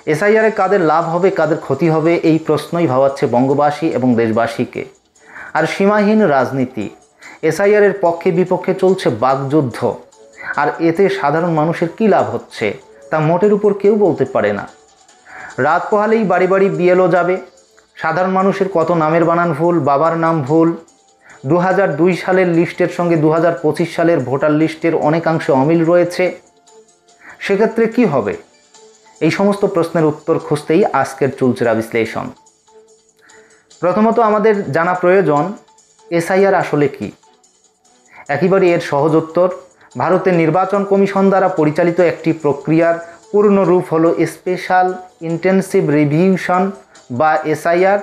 এসআইআরে কাদের লাভ হবে কাদের ক্ষতি হবে এই প্রশ্নই ভাবাচ্ছে বঙ্গবাসী এবং দেশবাসীকে। আর সীমাহীন রাজনীতি, এসআইআরের পক্ষে বিপক্ষে চলছে বাকযুদ্ধ, আর এতে সাধারণ মানুষের কী লাভ হচ্ছে তা মোটের উপর কেউ বলতে পারে না। রাত পোহালেই বাড়ি বাড়ি বিএলও যাবে। সাধারণ মানুষের কত নামের বানান ভুল, বাবার নাম ভুল, 2002 সালের লিস্টের সঙ্গে 2025 সালের ভোটার লিস্টের অনেকাংশে অমিল রয়েছে। সেক্ষেত্রে কি হবে? এই সমস্ত প্রশ্নের উত্তর খুঁজতেই আজকের চুলচেরা বিশ্লেষণ। প্রথমত আমাদের জানা প্রয়োজন এসআইআর আসলে কি। একেবারে এর সহজ উত্তর, ভারতের নির্বাচন কমিশন দ্বারা পরিচালিত একটি প্রক্রিয়ার পূর্ণ রূপ হলো স্পেশাল ইন্টেনসিভ রিভিশন বা এসআইআর,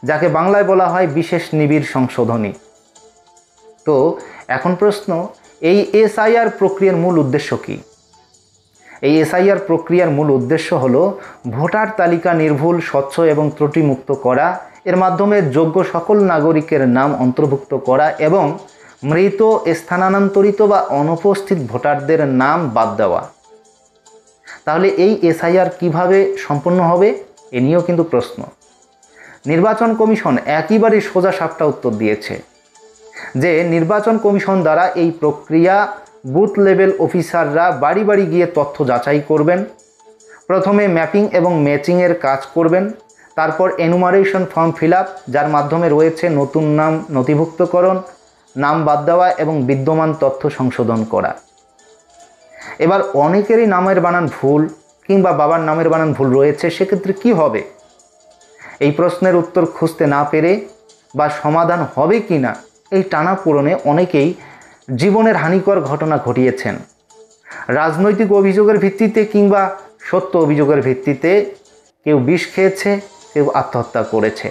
যাকে বাংলায় বলা হয় বিশেষ নিবিড় সংশোধনী। তো এখন প্রশ্ন, এই এসআইআর প্রক্রিয়ার মূল উদ্দেশ্য কী? এই এসআইআর প্রক্রিয়ার মূল উদ্দেশ্য হলো ভোটার তালিকা নির্ভুল, স্বচ্ছ এবং ত্রুটিমুক্ত করা, এর মাধ্যমে যোগ্য সকল নাগরিকের নাম অন্তর্ভুক্ত করা এবং মৃত, স্থানান্তরিত বা অনুপস্থিত ভোটারদের নাম বাদ দেওয়া। তাহলে এই এসআইআর কিভাবে সম্পন্ন হবে এ নিয়েও কিন্তু প্রশ্ন। নির্বাচন কমিশন একেবারে সোজা সাপটা উত্তর দিয়েছে যে নির্বাচন কমিশন দ্বারা এই প্রক্রিয়া বুথ লেভেল অফিসাররা বাড়ি বাড়ি গিয়ে তথ্য যাচাই করবেন। প্রথমে ম্যাপিং এবং ম্যাচিংয়ের কাজ করবেন, তারপর এনুমারেশন ফর্ম ফিল আপ, যার মাধ্যমে রয়েছে নতুন নাম নথিভুক্তকরণ, নাম বাদ দেওয়া এবং বিদ্যমান তথ্য সংশোধন করা। এবার অনেকেরই নামের বানান ভুল কিংবা বাবার নামের বানান ভুল রয়েছে, সেক্ষেত্রে কি হবে? এই প্রশ্নের উত্তর খুঁজতে না পেরে বা সমাধান হবে কি না এই টানাপোড়েনে অনেকেই জীবনের হানিকর ঘটনা ঘটিয়েছেন। রাজনৈতিক অভিযোগের ভিত্তিতে কিংবা সত্য অভিযোগের ভিত্তিতে কেউ বিষ খেয়েছে, কেউ আত্মহত্যা করেছে।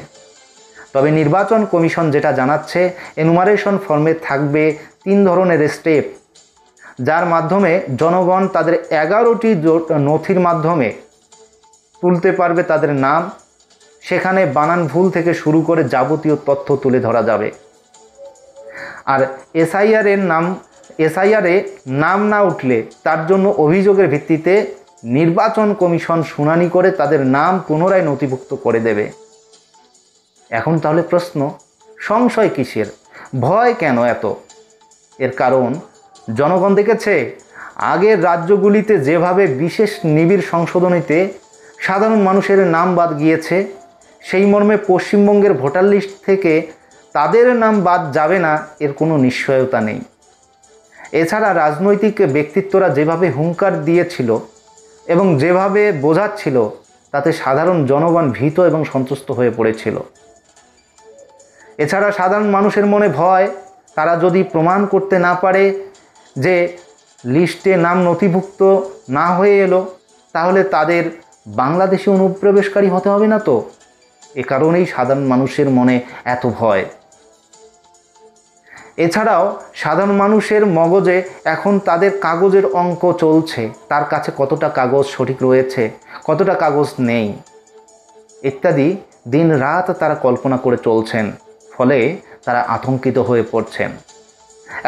তবে নির্বাচন কমিশন যেটা জানাচ্ছে, এনুমারেশন ফর্মে থাকবে 3 ধরনের স্টেপ, যার মাধ্যমে জনগণ তাদের 11টি নথির মাধ্যমে তুলতে পারবে তাদের নাম। সেখানে বানান ভুল থেকে শুরু করে যাবতীয় তথ্য তুলে ধরা যাবে। আর এসআইআরে নাম না উঠলে তার জন্য অভিযোগের ভিত্তিতে নির্বাচন কমিশন শুনানি করে তাদের নাম পুনরায় নথিভুক্ত করে দেবে। এখন তাহলে প্রশ্ন, সংশয় কিসের, ভয় কেন এত? এর কারণ জনগণ দেখেছে আগের রাজ্যগুলিতে যেভাবে বিশেষ নিবিড় সংশোধনীতে সাধারণ মানুষের নাম বাদ গিয়েছে, সেই মর্মে পশ্চিমবঙ্গের ভোটার লিস্ট থেকে তাদের নাম বাদ যাবে না এর কোনো নিশ্চয়তা নেই। এছাড়া রাজনৈতিক ব্যক্তিত্বরা যেভাবে হুঙ্কার দিয়েছিল এবং যেভাবে বোঝাচ্ছিল, তাতে সাধারণ জনগণ ভীত এবং সন্তুষ্ট হয়ে পড়েছিল। এছাড়া সাধারণ মানুষের মনে ভয়, তারা যদি প্রমাণ করতে না পারে যে লিস্টে নাম নথিভুক্ত না হয়ে এলো, তাহলে তাদের বাংলাদেশে অনুপ্রবেশকারী হতে হবে না তো। এ কারণেই সাধারণ মানুষের মনে এত ভয়। এছাড়াও সাধারণ মানুষের মগজে এখন তাদের কাগজের অঙ্ক চলছে, তার কাছে কতটা কাগজ সঠিক রয়েছে, কতটা কাগজ নেই ইত্যাদি দিন রাত তারা কল্পনা করে চলছেন, ফলে তারা আতঙ্কিত হয়ে পড়ছেন।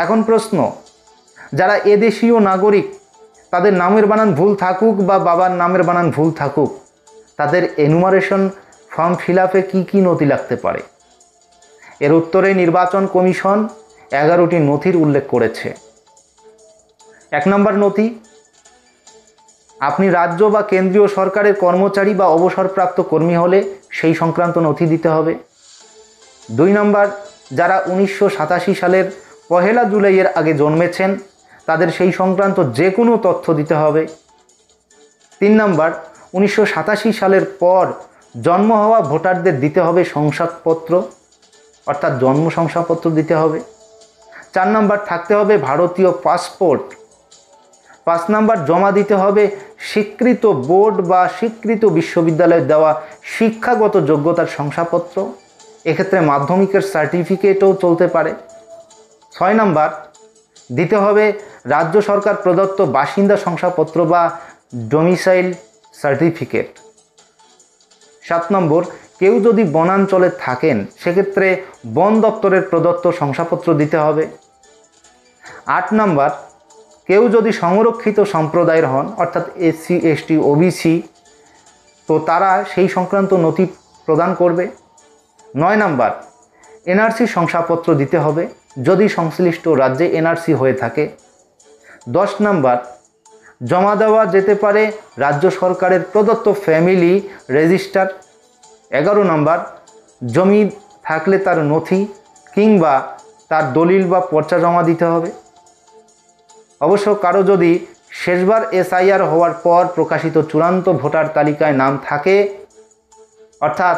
এখন প্রশ্ন, যারা এদেশীয় নাগরিক, তাদের নামের বানান ভুল থাকুক বা বাবার নামের বানান ভুল থাকুক, তাদের এনুমারেশন ফর্ম ফিল আপে কী কী নথি লাগতে পারে? এর উত্তরে নির্বাচন কমিশন 11টি নথির উল্লেখ করেছে। 1 নম্বর নথি, আপনি রাজ্য বা কেন্দ্রীয় সরকারের কর্মচারী বা অবসরপ্রাপ্ত কর্মী হলে সেই সংক্রান্ত নথি দিতে হবে। 2 নম্বর, যারা 1987 সালের 1 জুলাইয়ের আগে জন্মেছেন, তাদের সেই সংক্রান্ত যে কোনো তথ্য দিতে হবে। 3 নম্বর, 1987 সালের পর জন্ম হওয়া ভোটারদের দিতে হবে শংসাপত্র, অর্থাৎ জন্ম শংসাপত্র দিতে হবে। 4 নম্বর, থাকতে হবে ভারতীয় পাসপোর্ট। 5 নম্বর, জমা দিতে হবে স্বীকৃত বোর্ড বা স্বীকৃত বিশ্ববিদ্যালয়ে দেওয়া শিক্ষাগত যোগ্যতার শংসাপত্র, এক্ষেত্রে মাধ্যমিকের সার্টিফিকেটও চলতে পারে। 6 নম্বর, দিতে হবে রাজ্য সরকার প্রদত্ত বাসিন্দা শংসাপত্র বা ডোমিসাইল সার্টিফিকেট। 7 নম্বর, কেউ যদি বনাঞ্চলে থাকেন, সেক্ষেত্রে বন দপ্তরের প্রদত্ত শংসাপত্র দিতে হবে। 8 নম্বর, কেউ যদি সংরক্ষিত সম্প্রদায়ের হন, অর্থাৎ SC ST OBC, তো তারা সেই সংক্রান্ত নথি প্রদান করবে। 9 নাম্বার, এনআরসি শংসাপত্র দিতে হবে যদি সংশ্লিষ্ট রাজ্যে এনআরসি হয়ে থাকে। 10 নাম্বার, জমা দেওয়া যেতে পারে রাজ্য সরকারের প্রদত্ত ফ্যামিলি রেজিস্টার। 11 নাম্বার, জমি থাকলে তার নথি কিংবা তার দলিল বা পর্চা জমা দিতে হবে। অবশ্য কারো যদি শেষবার এসআইআর হওয়ার পর প্রকাশিত চূড়ান্ত ভোটার তালিকায় নাম থাকে, অর্থাৎ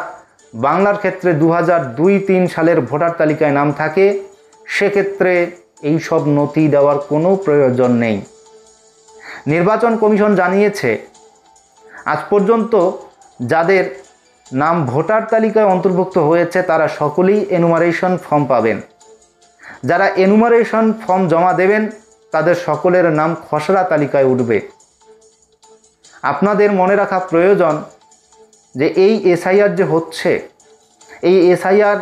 বাংলার ক্ষেত্রে 2002-03 সালের ভোটার তালিকায় নাম থাকে, সেক্ষেত্রে এই সব নথি দেওয়ার কোনো প্রয়োজন নেই। নির্বাচন কমিশন জানিয়েছে, আজ পর্যন্ত যাদের নাম ভোটার তালিকায় অন্তর্ভুক্ত হয়েছে তারা সকলেই এনুমারেশন ফর্ম পাবেন। যারা এনুমারেশন ফর্ম জমা দেবেন তাদের সকলের নাম খসড়া তালিকায় উঠবে। আপনাদের মনে রাখা প্রয়োজন যে এই এসআইআর যে হচ্ছে, এই এসআইআর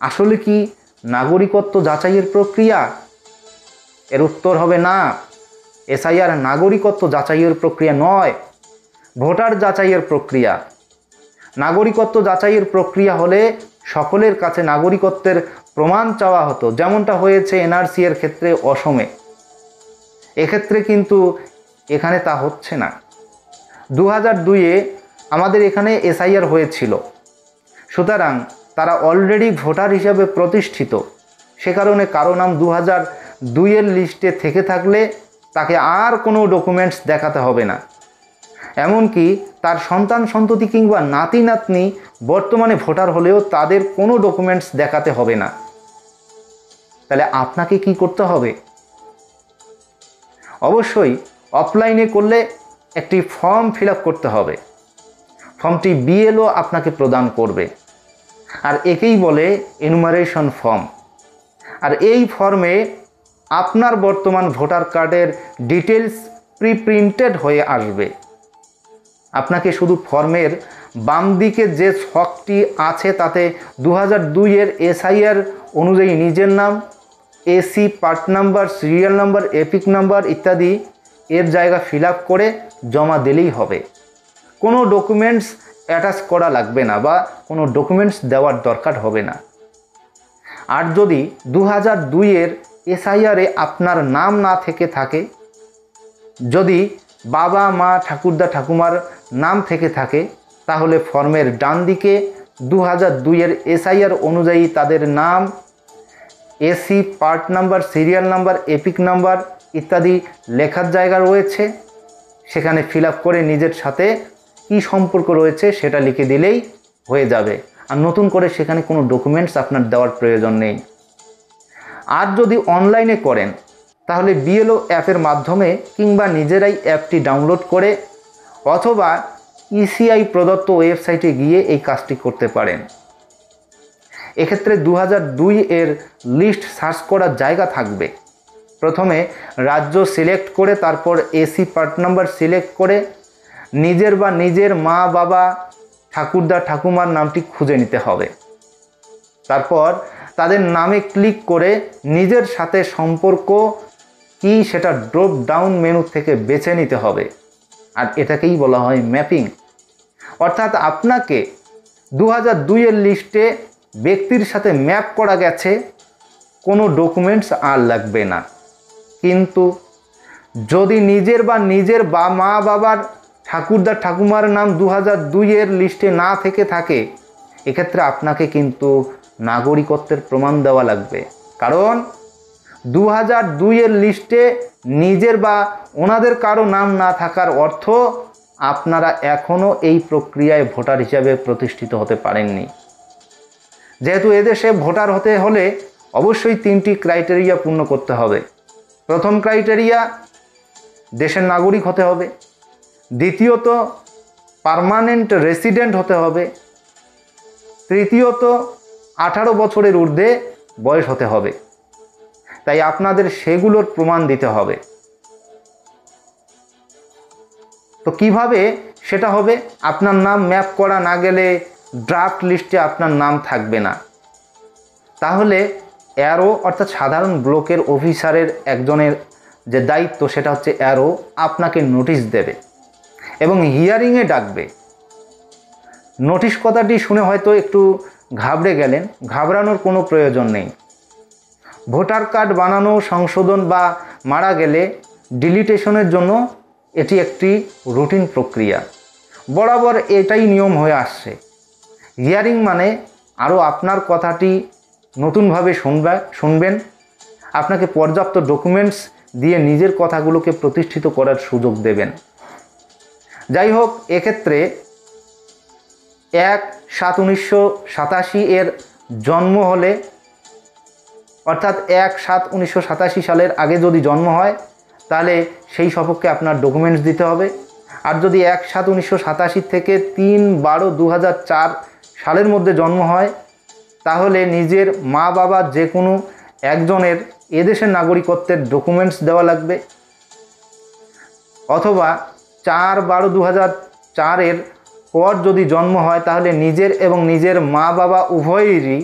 আসলে কি নাগরিকত্ব যাচাইয়ের প্রক্রিয়া? এর উত্তর হবে না। এসআইআর নাগরিকত্ব যাচাইয়ের প্রক্রিয়া নয়, ভোটার যাচাইয়ের প্রক্রিয়া। নাগরিকত্ব যাচাইয়ের প্রক্রিয়া হলে সকলের কাছে নাগরিকত্বের প্রমাণ চাওয়া হতো, যেমনটা হয়েছে এনআরসি এর ক্ষেত্রে অসমে। এক্ষেত্রে কিন্তু এখানে তা হচ্ছে না। 2002-এ আমাদের এখানে এসআইআর হয়েছিল, সুতরাং তারা অলরেডি ভোটার হিসাবে প্রতিষ্ঠিত। সে কারণে কারো নাম 2002-এর লিস্টে থেকে থাকলে তাকে আর কোনো ডকুমেন্টস দেখাতে হবে না। এমনকি তার সন্তান সন্ততি কিংবা নাতি নাতনি বর্তমানে ভোটার হলেও তাদের কোনো ডকুমেন্টস দেখাতে হবে না। তাহলে আপনাকে কি করতে হবে? অবশ্যই অফলাইনে করলে একটি ফর্ম ফিল আপ করতে হবে। ফর্মটি বিএলও আপনাকে প্রদান করবে, আর একেই বলে এনুমারেশন ফর্ম। আর এই ফর্মে আপনার বর্তমান ভোটার কার্ডের ডিটেলস প্রিন্টেড হয়ে আসবে। আপনাকে শুধু ফর্মের বাম দিকে যে ছকটি আছে তাতে 2002-এর এসআইআর অনুযায়ী নিজের নাম, AC part number, serial number, epic number ইত্যাদি এর জায়গা ফিল আপ করে জমা দিলেই হবে। কোনো ডকুমেন্টস অ্যাটাচ করা লাগবে না বা কোনো ডকুমেন্টস দেওয়ার দরকার হবে না। আর যদি 2002-এর এসআইআরে আপনার নাম না থেকে থাকে, যদি বাবা মা ঠাকুরদা ঠাকুমার নাম থেকে থাকে, তাহলে ফর্মের ডান দিকে 2002-এর এসআইআর অনুযায়ী তাদের নাম, AC part number, serial number, epic number ইত্যাদি লেখার জায়গা রয়েছে। সেখানে ফিল আপ করে নিজের সাথে কী সম্পর্ক রয়েছে সেটা লিখে দিলেই হয়ে যাবে। আর নতুন করে সেখানে কোনো ডকুমেন্টস আপনার দেওয়ার প্রয়োজন নেই। আর যদি অনলাইনে করেন তাহলে বিএলও অ্যাপের মাধ্যমে কিংবা নিজেরাই অ্যাপটি ডাউনলোড করে অথবা ইসিআই প্রদত্ত ওয়েবসাইটে গিয়ে এই কাজটি করতে পারেন। এক্ষেত্রে 2002-এর লিস্ট সার্চ করার জায়গা থাকবে। প্রথমে রাজ্য সিলেক্ট করে তারপর এসি পার্ট নাম্বার সিলেক্ট করে নিজের বা নিজের মা বাবা ঠাকুরদা ঠাকুমার নামটি খুঁজে নিতে হবে। তারপর তাদের নামে ক্লিক করে নিজের সাথে সম্পর্ক কি সেটা ড্রপ ডাউন মেনু থেকে বেছে নিতে হবে। আর এটাকেই বলা হয় ম্যাপিং। অর্থাৎ আপনাকে 2002-এর লিস্টে ব্যক্তির সাথে ম্যাপ করা গেছে, কোনো ডকুমেন্টস আর লাগবে না। কিন্তু যদি নিজের বা নিজের মা বাবার ঠাকুরদা ঠাকুমার নাম 2002-এর লিস্টে না থেকে থাকে, এক্ষেত্রে আপনাকে কিন্তু নাগরিকত্বের প্রমাণ দেওয়া লাগবে। কারণ 2002-এর লিস্টে নিজের বা ওনাদের কারো নাম না থাকার অর্থ আপনারা এখনও এই প্রক্রিয়ায় ভোটার হিসাবে প্রতিষ্ঠিত হতে পারেননি। যেহেতু এদেশে ভোটার হতে হলে অবশ্যই 3টি ক্রাইটেরিয়া পূর্ণ করতে হবে। প্রথম ক্রাইটেরিয়া, দেশের নাগরিক হতে হবে। দ্বিতীয়ত, পার্মানেন্ট রেসিডেন্ট হতে হবে। তৃতীয়ত, 18 বছরের ঊর্ধ্বে বয়স হতে হবে। তাই আপনাদের সেগুলোর প্রমাণ দিতে হবে। তো কিভাবে সেটা হবে? আপনার নাম ম্যাপ করা না গেলে ড্রাফট লিস্টে আপনার নাম থাকবে না। তাহলে অ্যারো অর্থাৎ সাধারণ ব্লকের অফিসারের একজনের যে দায়িত্ব সেটা হচ্ছে অ্যারো আপনাকে নোটিশ দেবে এবং হিয়ারিংয়ে ডাকবে। নোটিশ কথাটি শুনে হয়তো একটু ঘাবড়ে গেলেন। ঘাবড়ানোর কোনো প্রয়োজন নেই। ভোটার কার্ড বানানো, সংশোধন বা মারা গেলে ডিলিটেশনের জন্য এটি একটি রুটিন প্রক্রিয়া। বরাবর এটাই নিয়ম হয়ে আসছে। হিয়ারিং মানে আরও আপনার কথাটি নতুনভাবে শুনবেন, আপনাকে পর্যাপ্ত ডকুমেন্টস দিয়ে নিজের কথাগুলোকে প্রতিষ্ঠিত করার সুযোগ দেবেন। যাই হোক, এক্ষেত্রে 1/7/1987 এর জন্ম হলে, অর্থাৎ 1/7/1987 সালের আগে যদি জন্ম হয় তাহলে সেই সপক্ষে আপনার ডকুমেন্টস দিতে হবে। আর যদি 1/7/1987 থেকে 3/12/2004 সালের মধ্যে জন্ম হয় তাহলে নিজের মা বাবা যে কোনো একজনের এদেশের নাগরিকত্বের ডকুমেন্টস দেওয়া লাগবে। অথবা 4/12/2004 এর পর যদি জন্ম হয় তাহলে নিজের এবং নিজের মা বাবা উভয়েরই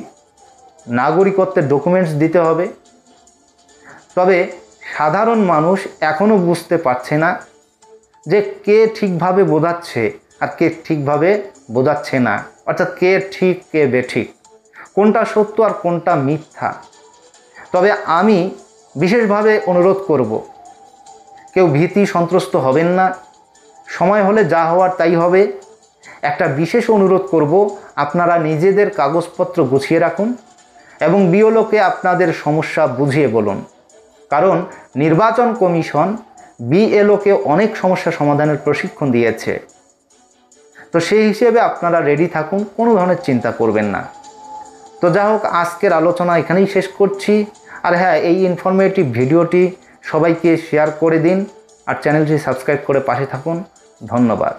নাগরিকত্বের ডকুমেন্টস দিতে হবে। তবে সাধারণ মানুষ এখনও বুঝতে পারছে না যে কে ঠিকভাবে বোঝাচ্ছে আর কে ঠিকভাবে বোঝাচ্ছে না, অর্থাৎ কে ঠিক কে বেঠিক, কোনটা সত্য আর কোনটা মিথ্যা। তবে আমি বিশেষভাবে অনুরোধ করব, কেউ ভীতি সন্ত্রস্ত হবেন না। সময় হলে যা হওয়ার তাই হবে। একটা বিশেষ অনুরোধ করব, আপনারা নিজেদের কাগজপত্র গুছিয়ে রাখুন এবং বিএলওকে আপনাদের সমস্যা বুঝিয়ে বলুন। কারণ নির্বাচন কমিশন বিএলওকে অনেক সমস্যা সমাধানের প্রশিক্ষণ দিয়েছে। তো সেই হিসেবে আপনারা রেডি থাকুন, কোনো ধরনের চিন্তা করবেন না। তো যা হোক, আজকের আলোচনা এখানেই শেষ করছি। আর হ্যাঁ, এই ইনফরমেটিভ ভিডিওটি সবাইকে শেয়ার করে দিন আর চ্যানেলটি সাবস্ক্রাইব করে পাশে থাকুন। ধন্যবাদ।